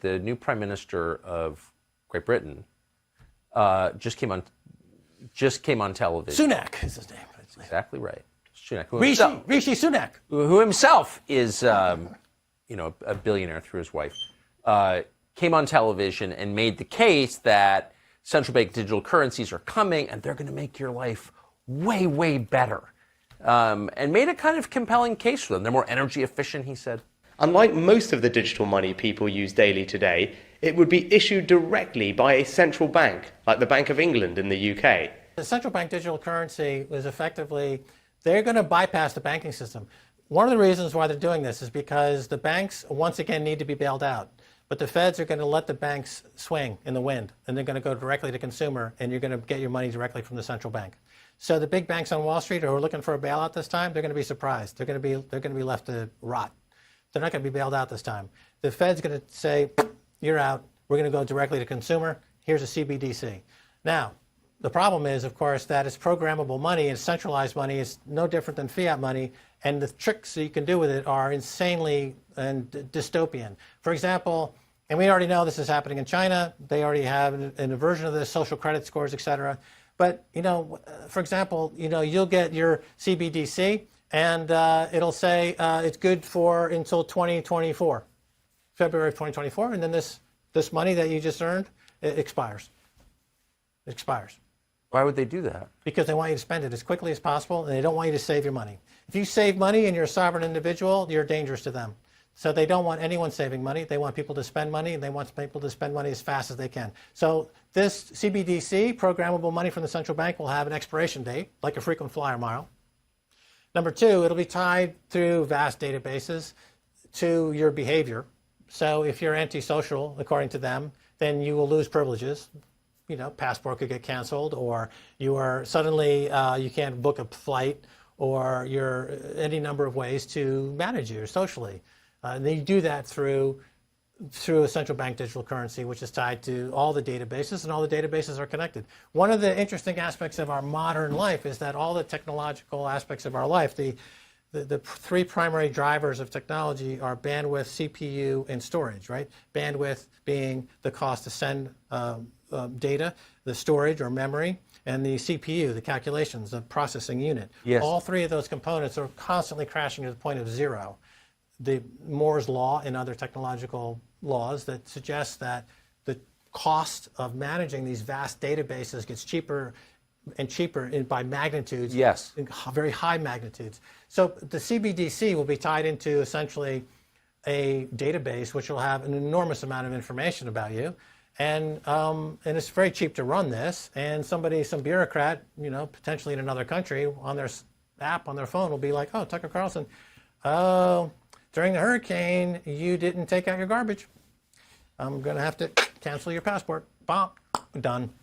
the new Prime Minister of Great Britain just came on television. Sunak is his name. Exactly right. Sunak, Rishi Sunak, who himself is, a billionaire through his wife, came on television and made the case that central bank digital currencies are coming and they're going to make your life way, way better. And made a kind of compelling case for them. They're more energy efficient, he said. Unlike most of the digital money people use daily today, it would be issued directly by a central bank, like the Bank of England in the UK. the central bank digital currency was effectively, they're going to bypass the banking system. One of the reasons why they're doing this is because the banks, once again, need to be bailed out. But the feds are going to let the banks swing in the wind, and they're going to go directly to consumer, and you're going to get your money directly from the central bank. So the big banks on Wall Street who are looking for a bailout this time, they're going to be surprised. They're going to be left to rot. They're not going to be bailed out this time. The Fed's going to say, you're out. We're going to go directly to consumer. Here's a CBDC. Now, the problem is, of course, that it's programmable money. It's centralized money. It's no different than fiat money. And the tricks that you can do with it are insanely and dystopian. For example, and we already know this is happening in China. They already have a version of this, social credit scores, et cetera. But, for example, you'll get your CBDC and it'll say it's good for until 2024, February of 2024. And then this money that you just earned, it expires. It expires. Why would they do that? Because they want you to spend it as quickly as possible, and they don't want you to save your money. If you save money and you're a sovereign individual, you're dangerous to them. So they don't want anyone saving money. They want people to spend money, and they want people to spend money as fast as they can. So this CBDC, programmable money from the central bank, will have an expiration date, like a frequent flyer mile. Number two, it'll be tied through vast databases to your behavior. So if you're antisocial, according to them, then you will lose privileges. Passport could get canceled, or you are suddenly you can't book a flight, or you're any number of ways to manage you socially. And they do that through a central bank digital currency, which is tied to all the databases, and all the databases are connected. One of the interesting aspects of our modern life is that all the technological aspects of our life, the three primary drivers of technology are bandwidth, CPU, and storage, right? Bandwidth being the cost to send data, the storage or memory, and the CPU, the calculations, the processing unit. Yes. All three of those components are constantly crashing to the point of zero. The Moore's law and other technological laws that suggest that the cost of managing these vast databases gets cheaper and cheaper by magnitudes. Yes. In very high magnitudes. So the CBDC will be tied into essentially a database which will have an enormous amount of information about you. And it's very cheap to run this. And some bureaucrat, potentially in another country, on their app on their phone will be like, oh, Tucker Carlson, during the hurricane, you didn't take out your garbage. I'm going to have to cancel your passport. Bop, done.